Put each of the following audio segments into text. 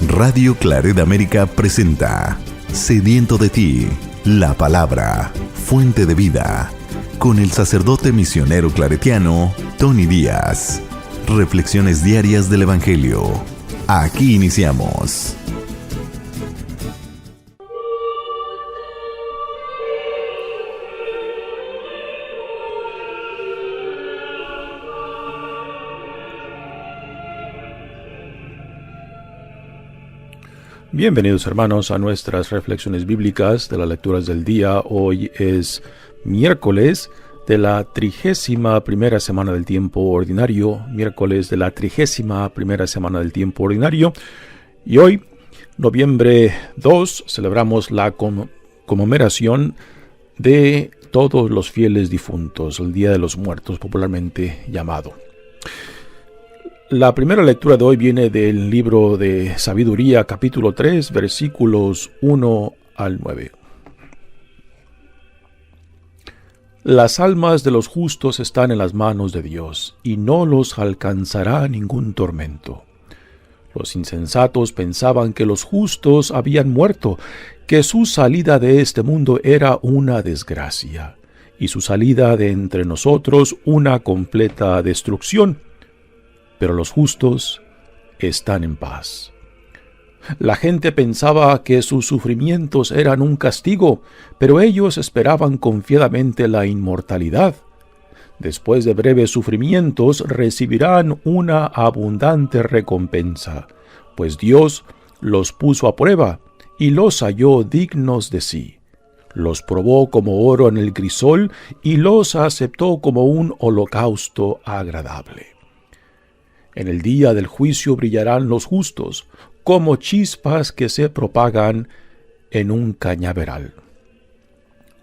Radio Claret América presenta Sediento de ti, la palabra, fuente de vida, con el sacerdote misionero claretiano Tony Díaz. Reflexiones diarias del Evangelio. Aquí iniciamos. Bienvenidos hermanos a nuestras reflexiones bíblicas de las lecturas del día. Hoy es miércoles de la 31ª semana del tiempo ordinario, y hoy, noviembre 2, celebramos la conmemoración de todos los fieles difuntos, el Día de los Muertos popularmente llamado. La primera lectura de hoy viene del libro de Sabiduría, capítulo 3, versículos 1 al 9. Las almas de los justos están en las manos de Dios, y no los alcanzará ningún tormento. Los insensatos pensaban que los justos habían muerto, que su salida de este mundo era una desgracia, y su salida de entre nosotros una completa destrucción. Pero los justos están en paz. La gente pensaba que sus sufrimientos eran un castigo, pero ellos esperaban confiadamente la inmortalidad. Después de breves sufrimientos recibirán una abundante recompensa, pues Dios los puso a prueba y los halló dignos de sí. Los probó como oro en el crisol y los aceptó como un holocausto agradable. En el día del juicio brillarán los justos, como chispas que se propagan en un cañaveral.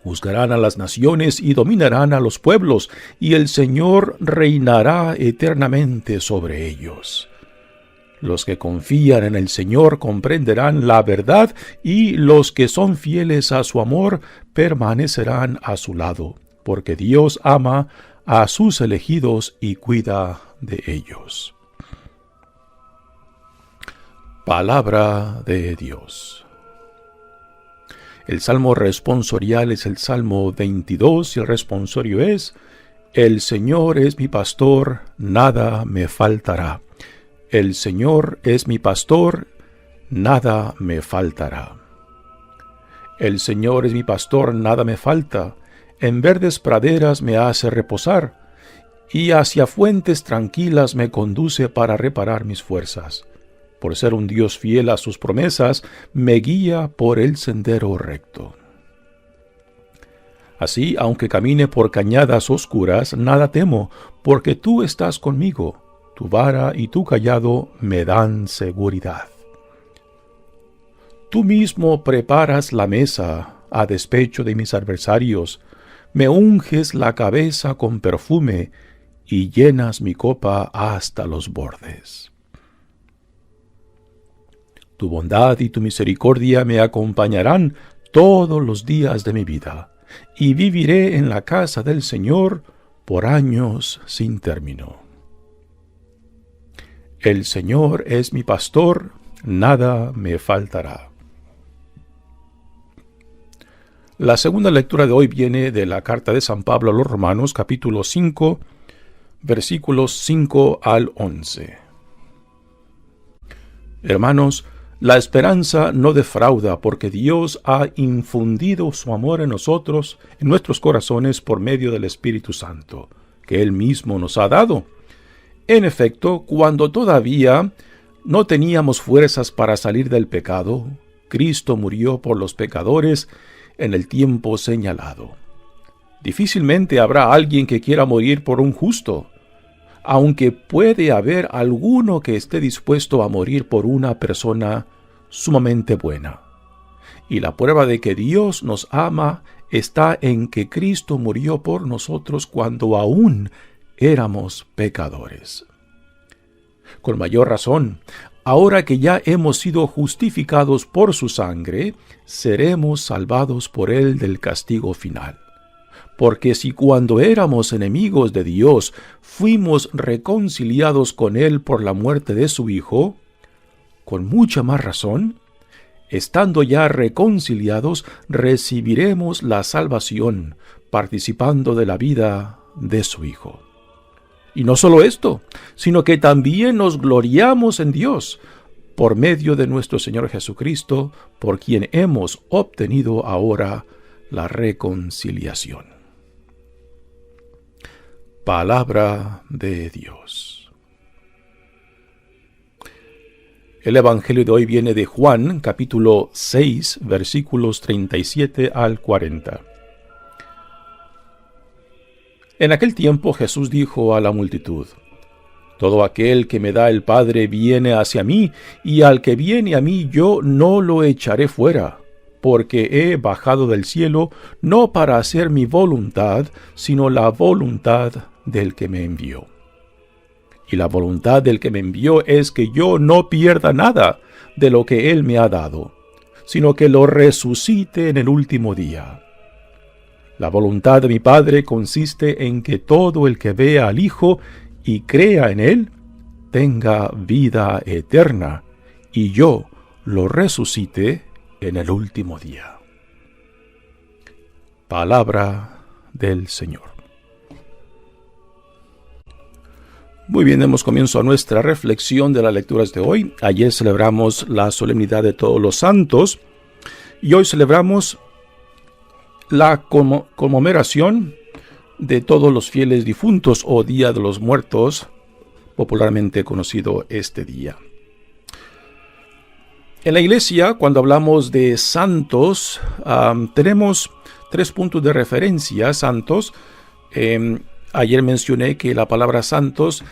Juzgarán a las naciones y dominarán a los pueblos, y el Señor reinará eternamente sobre ellos. Los que confían en el Señor comprenderán la verdad, y los que son fieles a su amor permanecerán a su lado, porque Dios ama a sus elegidos y cuida de ellos. Palabra de Dios. El salmo responsorial es el Salmo 22 y el responsorio es: El Señor es mi pastor, nada me faltará. El Señor es mi pastor, nada me faltará. El Señor es mi pastor, nada me falta. En verdes praderas me hace reposar, y hacia fuentes tranquilas me conduce para reparar mis fuerzas. Por ser un Dios fiel a sus promesas, me guía por el sendero recto. Así, aunque camine por cañadas oscuras, nada temo, porque tú estás conmigo. Tu vara y tu cayado me dan seguridad. Tú mismo preparas la mesa a despecho de mis adversarios, me unges la cabeza con perfume y llenas mi copa hasta los bordes. Tu bondad y tu misericordia me acompañarán todos los días de mi vida, y viviré en la casa del Señor por años sin término. El Señor es mi pastor, nada me faltará. La segunda lectura de hoy viene de la carta de San Pablo a los Romanos, capítulo 5, versículos 5 al 11. Hermanos, la esperanza no defrauda, porque Dios ha infundido su amor en nosotros, en nuestros corazones, por medio del Espíritu Santo, que Él mismo nos ha dado. En efecto, cuando todavía no teníamos fuerzas para salir del pecado, Cristo murió por los pecadores en el tiempo señalado. Difícilmente habrá alguien que quiera morir por un justo, aunque puede haber alguno que esté dispuesto a morir por una persona sumamente buena. Y la prueba de que Dios nos ama está en que Cristo murió por nosotros cuando aún éramos pecadores. Con mayor razón, ahora que ya hemos sido justificados por su sangre, seremos salvados por él del castigo final. Porque si cuando éramos enemigos de Dios fuimos reconciliados con él por la muerte de su Hijo, con mucha más razón, estando ya reconciliados, recibiremos la salvación, participando de la vida de su Hijo. Y no solo esto, sino que también nos gloriamos en Dios, por medio de nuestro Señor Jesucristo, por quien hemos obtenido ahora la reconciliación. Palabra de Dios. El Evangelio de hoy viene de Juan, capítulo 6, versículos 37 al 40. En aquel tiempo Jesús dijo a la multitud: todo aquel que me da el Padre viene hacia mí, y al que viene a mí yo no lo echaré fuera, porque he bajado del cielo no para hacer mi voluntad, sino la voluntad del que me envió. Y la voluntad del que me envió es que yo no pierda nada de lo que él me ha dado, sino que lo resucite en el último día. La voluntad de mi Padre consiste en que todo el que vea al Hijo y crea en él, tenga vida eterna, y yo lo resucite en el último día. Palabra del Señor. Muy bien, demos comienzo a nuestra reflexión de las lecturas de hoy. Ayer celebramos la solemnidad de todos los santos, y hoy celebramos la conmemoración de todos los fieles difuntos, o Día de los Muertos, popularmente conocido este día. En la Iglesia, cuando hablamos de santos, tenemos 3 puntos de referencia. Santos, ayer mencioné que la palabra santos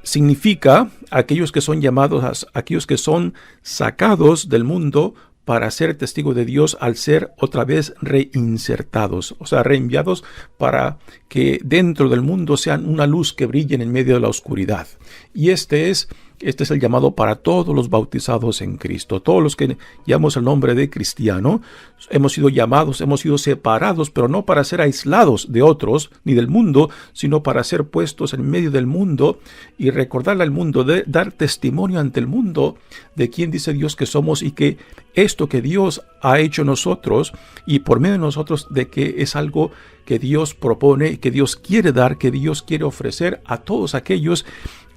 significa aquellos que son llamados, aquellos que son sacados del mundo para ser testigos de Dios al ser otra vez reinsertados, o sea, reenviados para que dentro del mundo sean una luz que brille en medio de la oscuridad. Y este es el llamado para todos los bautizados en Cristo. Todos los que llamamos el nombre de cristiano, hemos sido llamados, hemos sido separados, pero no para ser aislados de otros ni del mundo, sino para ser puestos en medio del mundo y recordarle al mundo, de dar testimonio ante el mundo de quién dice Dios que somos, y que esto que Dios ha hecho en nosotros y por medio de nosotros, de que es algo que Dios propone, que Dios quiere dar, que Dios quiere ofrecer a todos aquellos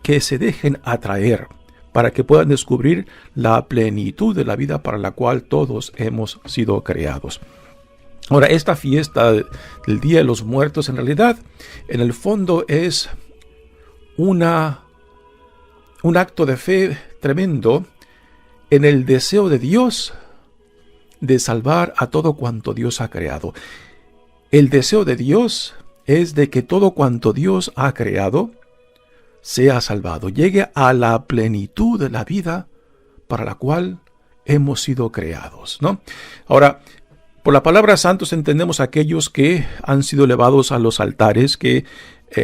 que se dejen atraer, para que puedan descubrir la plenitud de la vida para la cual todos hemos sido creados. Ahora, esta fiesta del Día de los Muertos, en realidad, en el fondo es un acto de fe tremendo en el deseo de Dios de salvar a todo cuanto Dios ha creado. El deseo de Dios es de que todo cuanto Dios ha creado sea salvado, llegue a la plenitud de la vida para la cual hemos sido creados, ¿no? Ahora, por la palabra santos entendemos aquellos que han sido elevados a los altares, que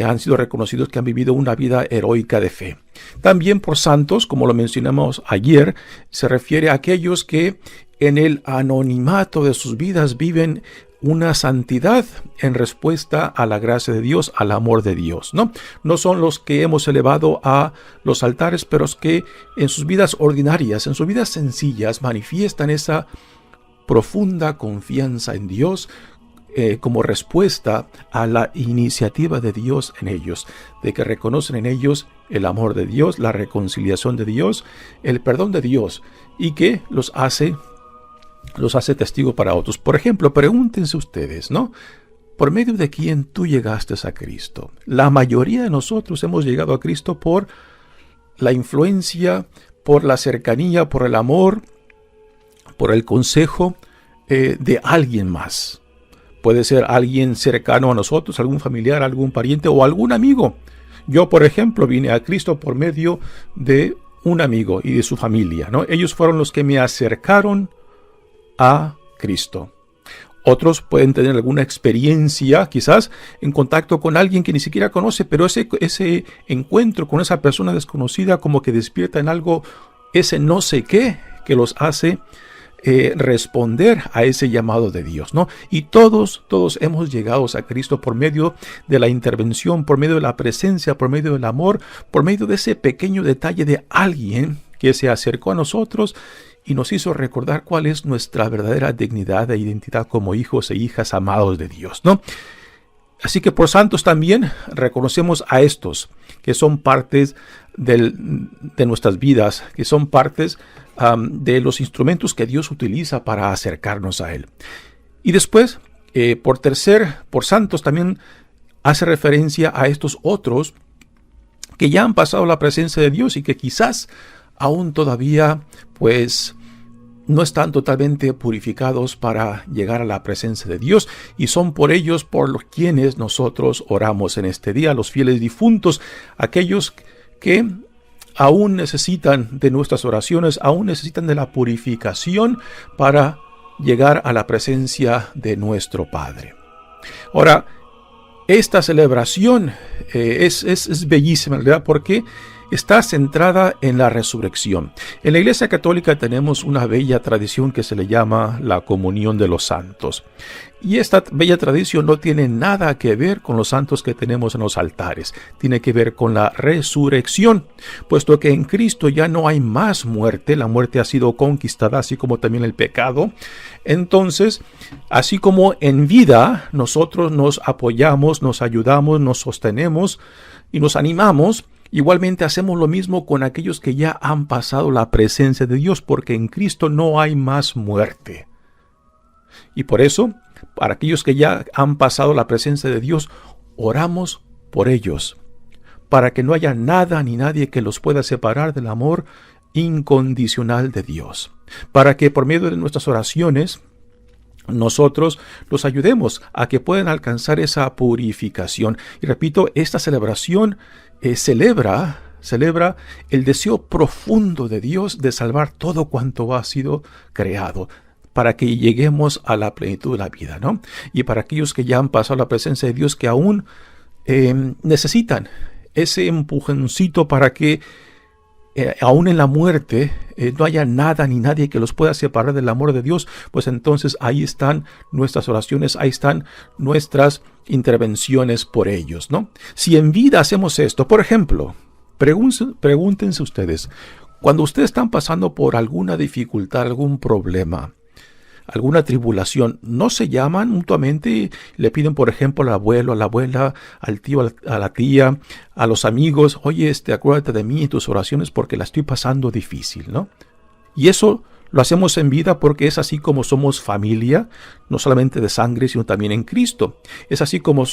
han sido reconocidos, que han vivido una vida heroica de fe. También por santos, como lo mencionamos ayer, se refiere a aquellos que en el anonimato de sus vidas viven una santidad en respuesta a la gracia de Dios, al amor de Dios, ¿no? No son los que hemos elevado a los altares, pero es que en sus vidas ordinarias, en sus vidas sencillas, manifiestan esa profunda confianza en Dios, como respuesta a la iniciativa de Dios en ellos, de que reconocen en ellos el amor de Dios, la reconciliación de Dios, el perdón de Dios, y que los hace testigo para otros. Por ejemplo, pregúntense ustedes, ¿no? ¿Por medio de quién tú llegaste a Cristo? La mayoría de nosotros hemos llegado a Cristo por la influencia, por la cercanía, por el amor, por el consejo de alguien más. Puede ser alguien cercano a nosotros, algún familiar, algún pariente o algún amigo. Yo, por ejemplo, vine a Cristo por medio de un amigo y de su familia, ¿no? Ellos fueron los que me acercaron a Cristo. Otros pueden tener alguna experiencia, quizás en contacto con alguien que ni siquiera conoce, pero ese encuentro con esa persona desconocida como que despierta en algo ese no sé qué que los hace responder a ese llamado de Dios, ¿no? Y todos hemos llegado a Cristo por medio de la intervención, por medio de la presencia, por medio del amor, por medio de ese pequeño detalle de alguien que se acercó a nosotros y nos hizo recordar cuál es nuestra verdadera dignidad e identidad como hijos e hijas amados de Dios, ¿no? Así que por santos también reconocemos a estos que son partes de nuestras vidas, que son partes de los instrumentos que Dios utiliza para acercarnos a Él. Y después, por santos también hace referencia a estos otros que ya han pasado la presencia de Dios y que quizás aún todavía pues no están totalmente purificados para llegar a la presencia de Dios, y son por ellos por los quienes nosotros oramos en este día, los fieles difuntos, aquellos que aún necesitan de nuestras oraciones, aún necesitan de la purificación para llegar a la presencia de nuestro Padre. Ahora, esta celebración es bellísima, ¿verdad? Porque está centrada en la resurrección. En la Iglesia Católica tenemos una bella tradición que se le llama la comunión de los santos. Y esta bella tradición no tiene nada que ver con los santos que tenemos en los altares. Tiene que ver con la resurrección, puesto que en Cristo ya no hay más muerte. La muerte ha sido conquistada, así como también el pecado. Entonces, así como en vida nosotros nos apoyamos, nos ayudamos, nos sostenemos y nos animamos, igualmente hacemos lo mismo con aquellos que ya han pasado la presencia de Dios, porque en Cristo no hay más muerte. Y por eso, para aquellos que ya han pasado la presencia de Dios, oramos por ellos, para que no haya nada ni nadie que los pueda separar del amor incondicional de Dios, para que por medio de nuestras oraciones nosotros los ayudemos a que puedan alcanzar esa purificación. Y repito, esta celebración celebra el deseo profundo de Dios de salvar todo cuanto ha sido creado, para que lleguemos a la plenitud de la vida, ¿no? Y para aquellos que ya han pasado la presencia de Dios, que aún necesitan ese empujoncito para que aún en la muerte no haya nada ni nadie que los pueda separar del amor de Dios, pues entonces ahí están nuestras oraciones, ahí están nuestras intervenciones por ellos, ¿no? Si en vida hacemos esto, por ejemplo, pregúntense ustedes, cuando ustedes están pasando por alguna dificultad, algún problema, alguna tribulación, ¿no se llaman mutuamente? Le piden, por ejemplo, al abuelo, a la abuela, al tío, a la tía, a los amigos, oye, acuérdate de mí en tus oraciones porque la estoy pasando difícil, ¿no? Y eso lo hacemos en vida porque es así como somos familia, no solamente de sangre, sino también en Cristo. Es así como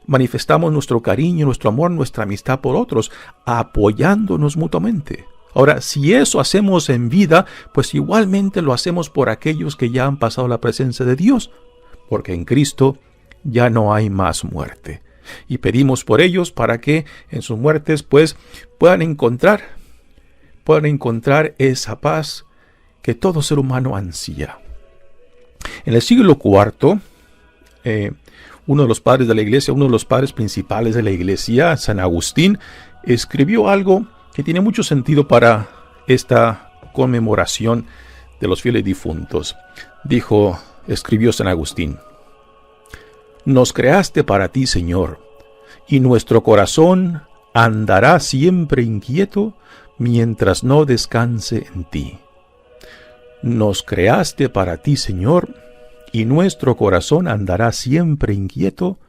manifestamos nuestro cariño, nuestro amor, nuestra amistad por otros, apoyándonos mutuamente. Ahora, si eso hacemos en vida, pues igualmente lo hacemos por aquellos que ya han pasado la presencia de Dios, porque en Cristo ya no hay más muerte. Y pedimos por ellos para que en sus muertes pues puedan encontrar esa paz que todo ser humano ansía. En el siglo IV, uno de los padres de la Iglesia, uno de los padres principales de la Iglesia, San Agustín, escribió algo que tiene mucho sentido para esta conmemoración de los fieles difuntos. Escribió San Agustín: nos creaste para ti, Señor, y nuestro corazón andará siempre inquieto mientras no descanse en ti. Nos creaste para ti, Señor, y nuestro corazón andará siempre inquieto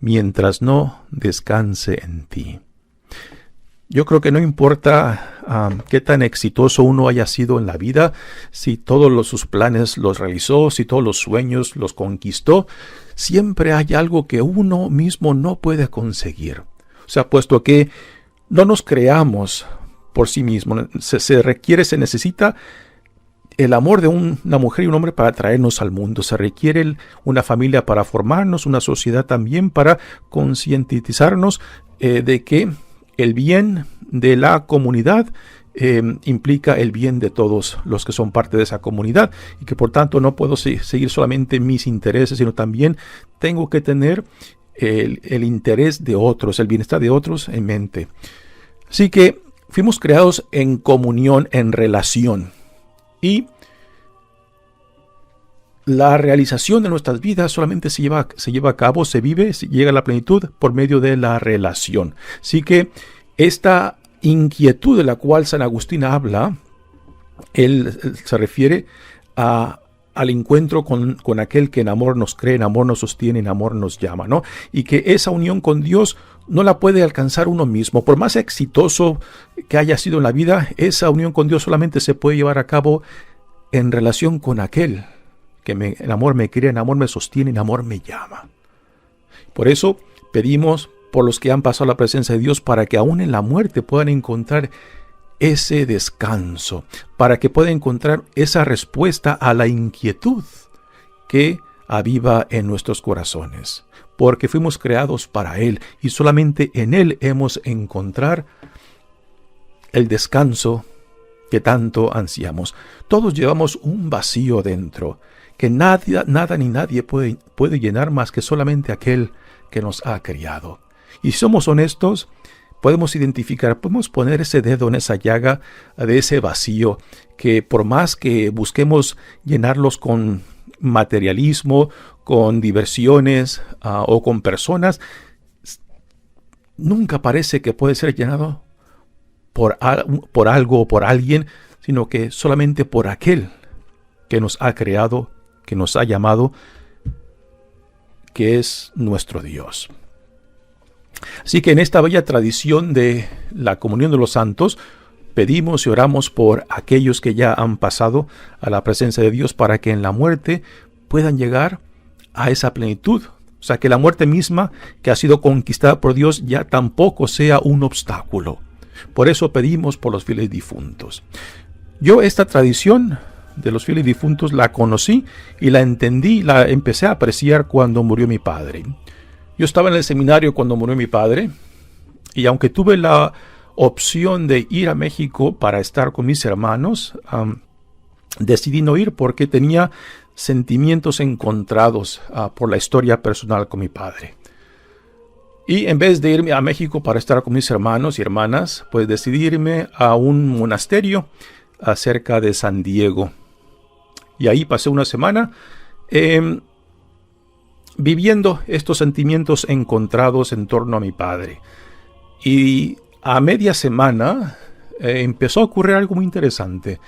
mientras no descanse en ti. Yo creo que no importa qué tan exitoso uno haya sido en la vida, si todos sus planes los realizó, si todos los sueños los conquistó, siempre hay algo que uno mismo no puede conseguir. O sea, puesto que no nos creamos por sí mismo, se necesita el amor de una mujer y un hombre para traernos al mundo. Se requiere una familia para formarnos, una sociedad también para concientizarnos de que el bien de la comunidad implica el bien de todos los que son parte de esa comunidad, y que por tanto no puedo seguir solamente mis intereses, sino también tengo que tener el interés de otros, el bienestar de otros en mente. Así que fuimos creados en comunión, en relación, y la realización de nuestras vidas solamente se lleva a cabo, se vive, se llega a la plenitud por medio de la relación. Así que esta inquietud de la cual San Agustín habla él se refiere al encuentro con aquel que en amor nos cree, en amor nos sostiene, en amor nos llama, ¿no? Y que esa unión con Dios no la puede alcanzar uno mismo. Por más exitoso que haya sido en la vida, esa unión con Dios solamente se puede llevar a cabo en relación con aquel que en amor me crea, en amor me sostiene, en amor me llama. Por eso pedimos por los que han pasado la presencia de Dios, para que aún en la muerte puedan encontrar ese descanso, para que puedan encontrar esa respuesta a la inquietud que aviva en nuestros corazones, porque fuimos creados para Él y solamente en Él hemos encontrar el descanso que tanto ansiamos. Todos llevamos un vacío dentro que nada ni nadie puede llenar más que solamente aquel que nos ha criado. Y si somos honestos, podemos identificar, podemos poner ese dedo en esa llaga de ese vacío que por más que busquemos llenarlos con materialismo, con diversiones o con personas, nunca parece que puede ser llenado por algo o por alguien, sino que solamente por aquel que nos ha creado, que nos ha llamado, que es nuestro Dios. Así que en esta bella tradición de la comunión de los santos, pedimos y oramos por aquellos que ya han pasado a la presencia de Dios, para que en la muerte puedan llegar a esa plenitud. O sea, que la muerte misma que ha sido conquistada por Dios ya tampoco sea un obstáculo. Por eso pedimos por los fieles difuntos. Yo esta tradición de los fieles difuntos la conocí y la entendí, la empecé a apreciar cuando murió mi padre. Yo estaba en el seminario cuando murió mi padre, y aunque tuve la opción de ir a México para estar con mis hermanos, decidí no ir porque tenía sentimientos encontrados por la historia personal con mi padre. Y en vez de irme a México para estar con mis hermanos y hermanas, pues decidí irme a un monasterio cerca de San Diego. Y ahí pasé una semana viviendo estos sentimientos encontrados en torno a mi padre. Y a media semana empezó a ocurrir algo muy interesante.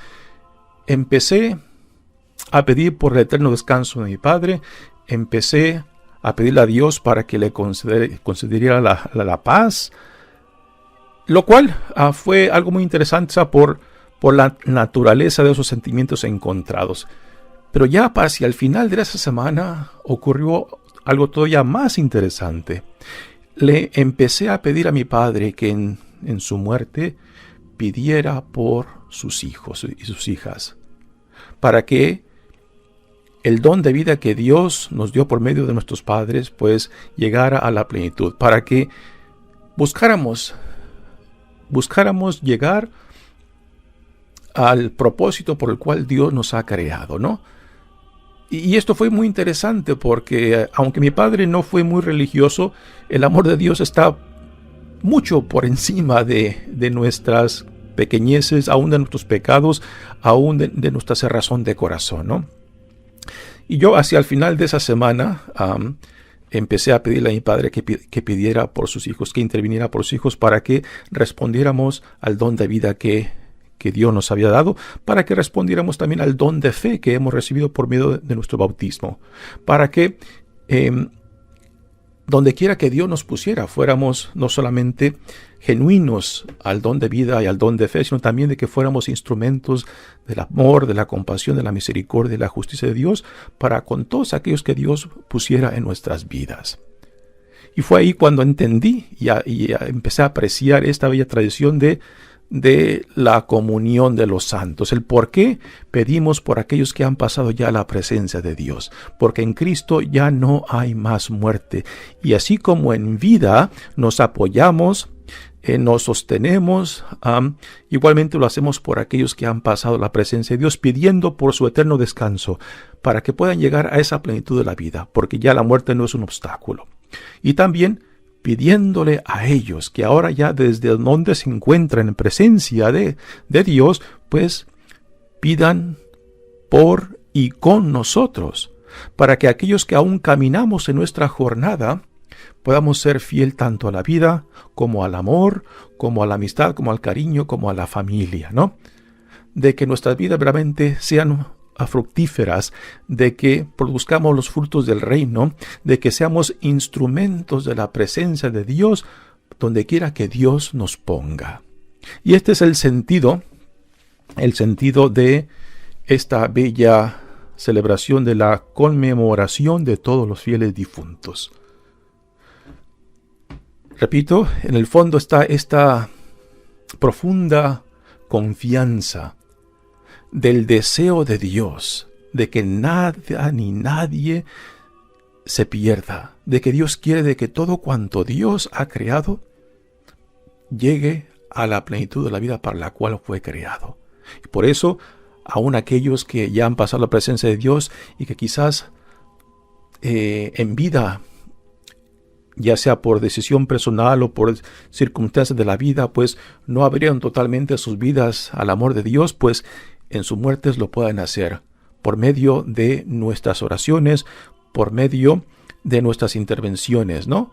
Empecé a pedir por el eterno descanso de mi padre. Empecé a pedirle a Dios para que le concediera la paz. Lo cual fue algo muy interesante por la naturaleza de esos sentimientos encontrados. Pero ya hacia el final de esa semana ocurrió algo todavía más interesante. Le empecé a pedir a mi padre que en su muerte pidiera por sus hijos y sus hijas, para que el don de vida que Dios nos dio por medio de nuestros padres pues llegara a la plenitud, para que buscáramos llegar al propósito por el cual Dios nos ha creado, ¿no? Y esto fue muy interesante porque aunque mi padre no fue muy religioso, el amor de Dios está mucho por encima de nuestras pequeñeces, aún de nuestros pecados, aún de nuestra cerrazón de corazón, ¿no? Y yo hacia el final de esa semana empecé a pedirle a mi padre que pidiera por sus hijos, que interviniera por sus hijos, para que respondiéramos al don de vida que Dios nos había dado, para que respondiéramos también al don de fe que hemos recibido por medio de nuestro bautismo, para que donde quiera que Dios nos pusiera, fuéramos no solamente genuinos al don de vida y al don de fe, sino también de que fuéramos instrumentos del amor, de la compasión, de la misericordia y la justicia de Dios para con todos aquellos que Dios pusiera en nuestras vidas. Y fue ahí cuando entendí y empecé a apreciar esta bella tradición de la comunión de los santos, el por qué pedimos por aquellos que han pasado ya a la presencia de Dios, porque en Cristo ya no hay más muerte, y así como en vida nos apoyamos, nos sostenemos, igualmente lo hacemos por aquellos que han pasado a la presencia de Dios, pidiendo por su eterno descanso, para que puedan llegar a esa plenitud de la vida, porque ya la muerte no es un obstáculo. Y también pidiéndole a ellos que ahora ya desde donde se encuentran en presencia de Dios, pues pidan por y con nosotros, para que aquellos que aún caminamos en nuestra jornada podamos ser fiel tanto a la vida, como al amor, como a la amistad, como al cariño, como a la familia, ¿no? de que nuestras vidas realmente sean fructíferas, de que produzcamos los frutos del reino, de que seamos instrumentos de la presencia de Dios donde quiera que Dios nos ponga. Y este es el sentido de esta bella celebración de la conmemoración de todos los fieles difuntos. Repito, en el fondo está esta profunda confianza del deseo de Dios, de que nada ni nadie se pierda, de que Dios quiere de que todo cuanto Dios ha creado llegue a la plenitud de la vida para la cual fue creado. Y por eso, aun aquellos que ya han pasado la presencia de Dios y que quizás en vida, ya sea por decisión personal o por circunstancias de la vida, pues no abrieron totalmente sus vidas al amor de Dios, pues en sus muertes lo pueden hacer por medio de nuestras oraciones, por medio de nuestras intervenciones, ¿no?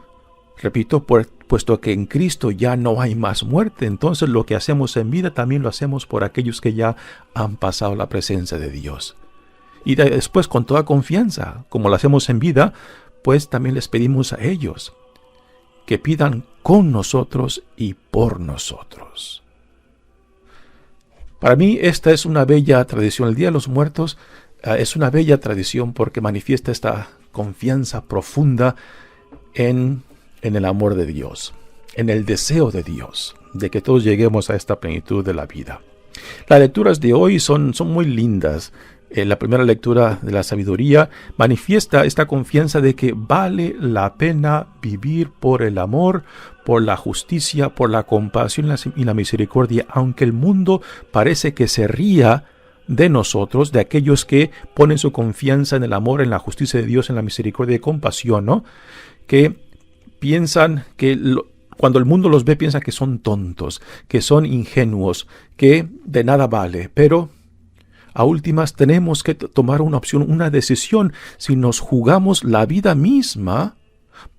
Repito, puesto que en Cristo ya no hay más muerte, entonces lo que hacemos en vida también lo hacemos por aquellos que ya han pasado la presencia de Dios. Y después, con toda confianza, como lo hacemos en vida, pues también les pedimos a ellos que pidan con nosotros y por nosotros. Para mí esta es una bella tradición. El Día de los Muertos es una bella tradición porque manifiesta esta confianza profunda en el amor de Dios, en el deseo de Dios, de que todos lleguemos a esta plenitud de la vida. Las lecturas de hoy son muy lindas. La primera lectura de la sabiduría manifiesta esta confianza de que vale la pena vivir por el amor, por la justicia, por la compasión y la misericordia, aunque el mundo parece que se ría de nosotros, de aquellos que ponen su confianza en el amor, en la justicia de Dios, en la misericordia y compasión, ¿no? Que piensan que cuando el mundo los ve, piensan que son tontos, que son ingenuos, que de nada vale, pero a últimas tenemos que tomar una opción, una decisión, si nos jugamos la vida misma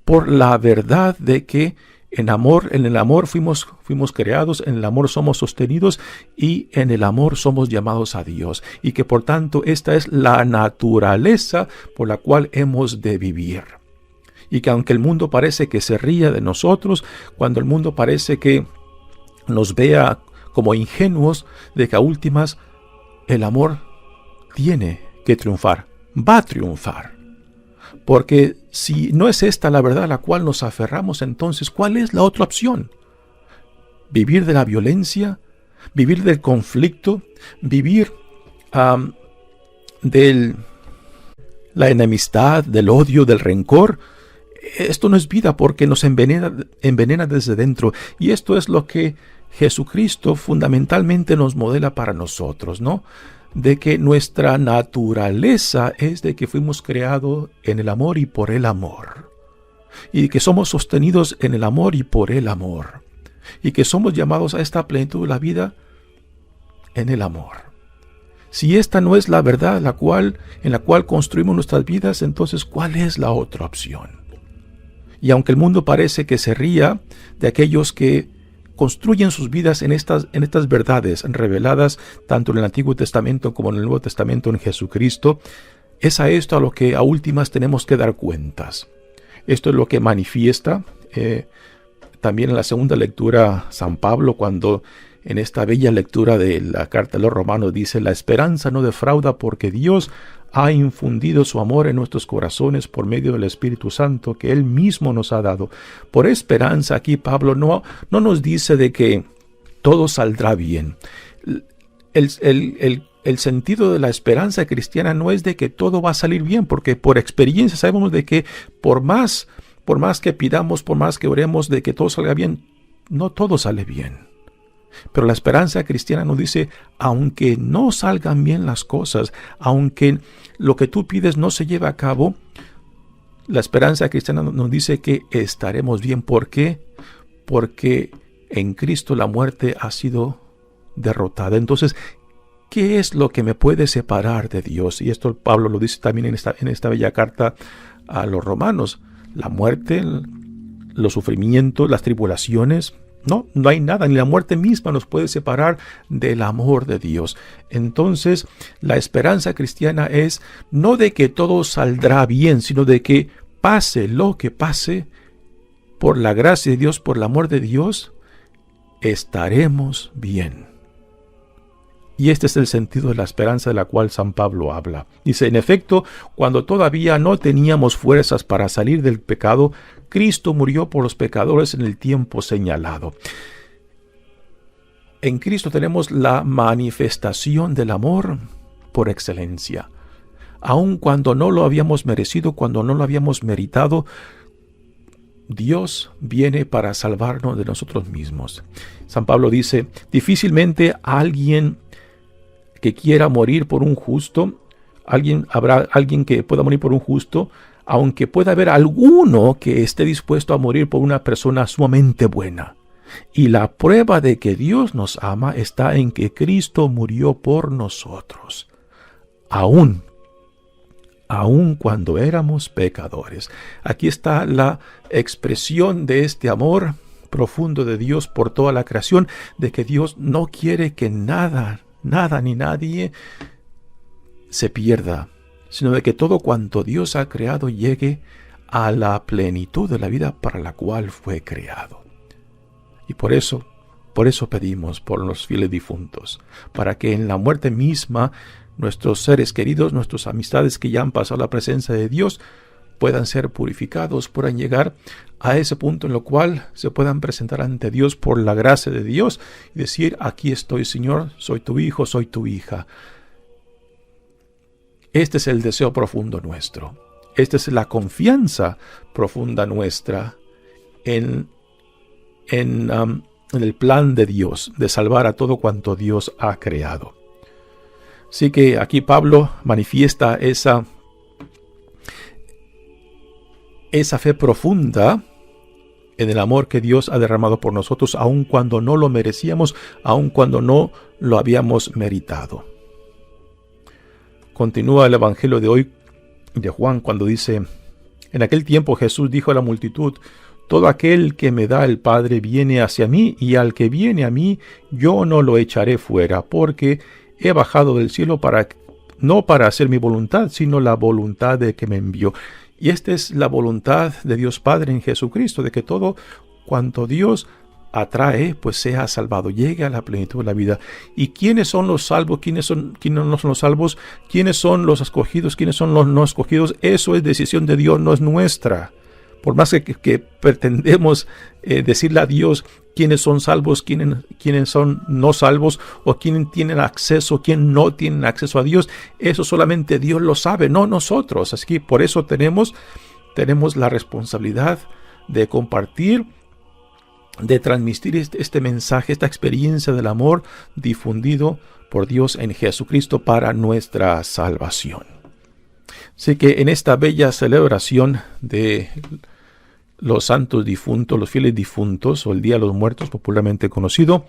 por la verdad de que en el amor fuimos creados, en el amor somos sostenidos y en el amor somos llamados a Dios. Y que por tanto esta es la naturaleza por la cual hemos de vivir. Y que aunque el mundo parece que se ría de nosotros, cuando el mundo parece que nos vea como ingenuos, de que a últimas el amor tiene que triunfar, va a triunfar. Porque si no es esta la verdad a la cual nos aferramos, entonces, ¿cuál es la otra opción? ¿Vivir de la violencia? ¿Vivir del conflicto? ¿Vivir de la enemistad, del odio, del rencor? Esto no es vida porque nos envenena desde dentro. Y esto es lo que Jesucristo fundamentalmente nos modela para nosotros, ¿no? De que nuestra naturaleza es de que fuimos creados en el amor y por el amor. Y que somos sostenidos en el amor y por el amor. Y que somos llamados a esta plenitud de la vida en el amor. Si esta no es la verdad en la cual construimos nuestras vidas, entonces ¿cuál es la otra opción? Y aunque el mundo parece que se ría de aquellos que construyen sus vidas en estas verdades reveladas tanto en el Antiguo Testamento como en el Nuevo Testamento en Jesucristo, es a esto a lo que a últimas tenemos que dar cuentas. Esto es lo que manifiesta también en la segunda lectura San Pablo, cuando en esta bella lectura de la carta a los Romanos dice: la esperanza no defrauda porque Dios ha infundido su amor en nuestros corazones por medio del Espíritu Santo que Él mismo nos ha dado. Por esperanza aquí Pablo no nos dice de que todo saldrá bien. El sentido de la esperanza cristiana no es de que todo va a salir bien, porque por experiencia sabemos de que por más que pidamos, por más que oremos de que todo salga bien, no todo sale bien. Pero la esperanza cristiana nos dice, aunque no salgan bien las cosas, aunque lo que tú pides no se lleve a cabo, la esperanza cristiana nos dice que estaremos bien. ¿Por qué? Porque en Cristo la muerte ha sido derrotada. Entonces, ¿qué es lo que me puede separar de Dios? Y esto Pablo lo dice también en esta bella carta a los romanos. La muerte, los sufrimientos, las tribulaciones, No hay nada, ni la muerte misma nos puede separar del amor de Dios. Entonces, la esperanza cristiana es no de que todo saldrá bien, sino de que pase lo que pase, por la gracia de Dios, por el amor de Dios, estaremos bien. Y este es el sentido de la esperanza de la cual San Pablo habla. Dice, en efecto, cuando todavía no teníamos fuerzas para salir del pecado, Cristo murió por los pecadores en el tiempo señalado. En Cristo tenemos la manifestación del amor por excelencia. Aun cuando no lo habíamos merecido, cuando no lo habíamos meritado, Dios viene para salvarnos de nosotros mismos. San Pablo dice, difícilmente alguien que quiera morir por un justo, habrá alguien que pueda morir por un justo, aunque pueda haber alguno que esté dispuesto a morir por una persona sumamente buena. Y la prueba de que Dios nos ama está en que Cristo murió por nosotros, aún cuando éramos pecadores. Aquí está la expresión de este amor profundo de Dios por toda la creación, de que Dios no quiere que nada ni nadie se pierda, sino de que todo cuanto Dios ha creado llegue a la plenitud de la vida para la cual fue creado. Y por eso pedimos por los fieles difuntos, para que en la muerte misma nuestros seres queridos, nuestras amistades que ya han pasado a la presencia de Dios, puedan ser purificados, puedan llegar a ese punto en lo cual se puedan presentar ante Dios por la gracia de Dios y decir, aquí estoy, Señor, soy tu hijo, soy tu hija. Este es el deseo profundo nuestro. Esta es la confianza profunda nuestra en el plan de Dios, de salvar a todo cuanto Dios ha creado. Así que aquí Pablo manifiesta esa fe profunda en el amor que Dios ha derramado por nosotros, aun cuando no lo merecíamos, aun cuando no lo habíamos meritado. Continúa el Evangelio de hoy de Juan cuando dice, en aquel tiempo Jesús dijo a la multitud, todo aquel que me da el Padre viene hacia mí, y al que viene a mí yo no lo echaré fuera, porque he bajado del cielo no para hacer mi voluntad, sino la voluntad de que me envió. Y esta es la voluntad de Dios Padre en Jesucristo, de que todo cuanto Dios atrae, pues sea salvado, llegue a la plenitud de la vida. ¿Y quiénes son los salvos? ¿Quiénes no son los salvos? ¿Quiénes son los escogidos? ¿Quiénes son los no escogidos? Eso es decisión de Dios, no es nuestra. Por más que pretendemos decirle a Dios quiénes son salvos, quiénes son no salvos, o quiénes tienen acceso, quién no tienen acceso a Dios, eso solamente Dios lo sabe, no nosotros. Así que por eso tenemos la responsabilidad de compartir, de transmitir este mensaje, esta experiencia del amor difundido por Dios en Jesucristo para nuestra salvación. Así que en esta bella celebración de los santos difuntos, los fieles difuntos, o el Día de los Muertos popularmente conocido,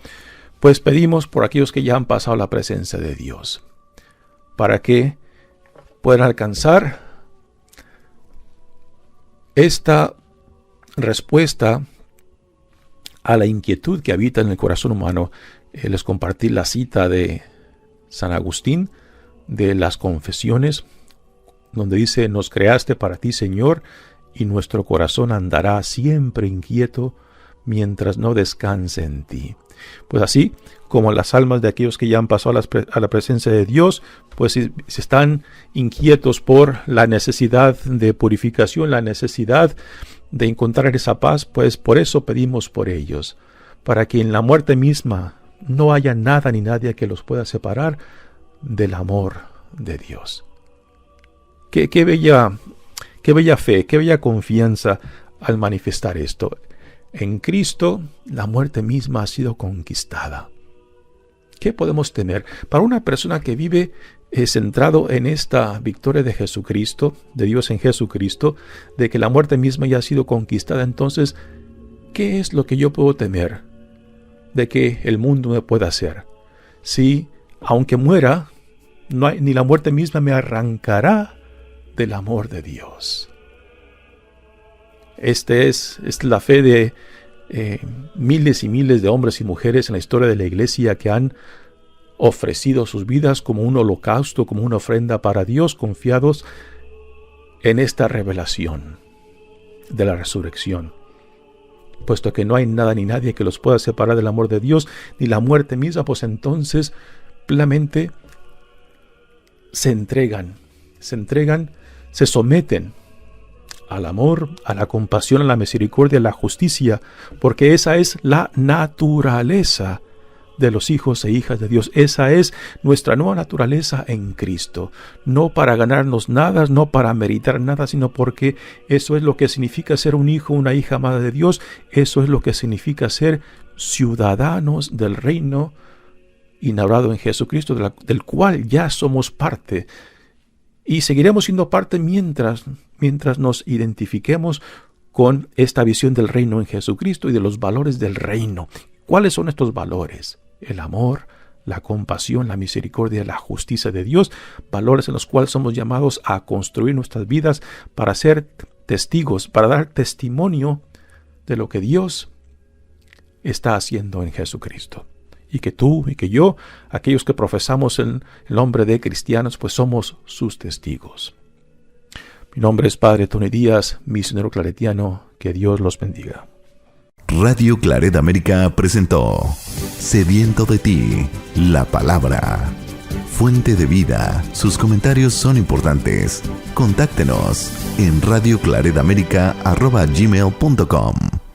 pues pedimos por aquellos que ya han pasado a la presencia de Dios, para que puedan alcanzar esta respuesta a la inquietud que habita en el corazón humano. Les compartí la cita de San Agustín de las Confesiones, donde dice, nos creaste para ti, Señor, y nuestro corazón andará siempre inquieto mientras no descanse en ti. Pues así como las almas de aquellos que ya han pasado a la presencia de Dios, pues si están inquietos por la necesidad de purificación, la necesidad de encontrar esa paz, pues por eso pedimos por ellos, para que en la muerte misma no haya nada ni nadie que los pueda separar del amor de Dios. Qué bella fe, qué bella confianza al manifestar esto. En Cristo la muerte misma ha sido conquistada. ¿Qué podemos temer? Para una persona que vive centrado en esta victoria de Jesucristo, de Dios en Jesucristo, de que la muerte misma ya ha sido conquistada, entonces, ¿qué es lo que yo puedo temer de que el mundo me pueda hacer? Si, aunque muera, ni la muerte misma me arrancará del amor de Dios. Esta es la fe miles y miles de hombres y mujeres en la historia de la iglesia que han ofrecido sus vidas como un holocausto, como una ofrenda para Dios, confiados en esta revelación de la resurrección, puesto que no hay nada ni nadie que los pueda separar del amor de Dios, ni la muerte misma, pues entonces plenamente se entregan, se someten al amor, a la compasión, a la misericordia, a la justicia, porque esa es la naturaleza de los hijos e hijas de Dios. Esa es nuestra nueva naturaleza en Cristo. No para ganarnos nada, no para meritar nada, sino porque eso es lo que significa ser un hijo, una hija amada de Dios. Eso es lo que significa ser ciudadanos del reino inaugurado en Jesucristo, del cual ya somos parte. Y seguiremos siendo parte mientras nos identifiquemos con esta visión del reino en Jesucristo y de los valores del reino. ¿Cuáles son estos valores? El amor, la compasión, la misericordia, la justicia de Dios, valores en los cuales somos llamados a construir nuestras vidas para ser testigos, para dar testimonio de lo que Dios está haciendo en Jesucristo. Y que tú y que yo, aquellos que profesamos el nombre de cristianos, pues somos sus testigos. Mi nombre es Padre Tony Díaz, misionero claretiano. Que Dios los bendiga. Radio Claret América presentó Sediento de ti, la palabra. Fuente de vida. Sus comentarios son importantes. Contáctenos en radioclaretamerica@gmail.com.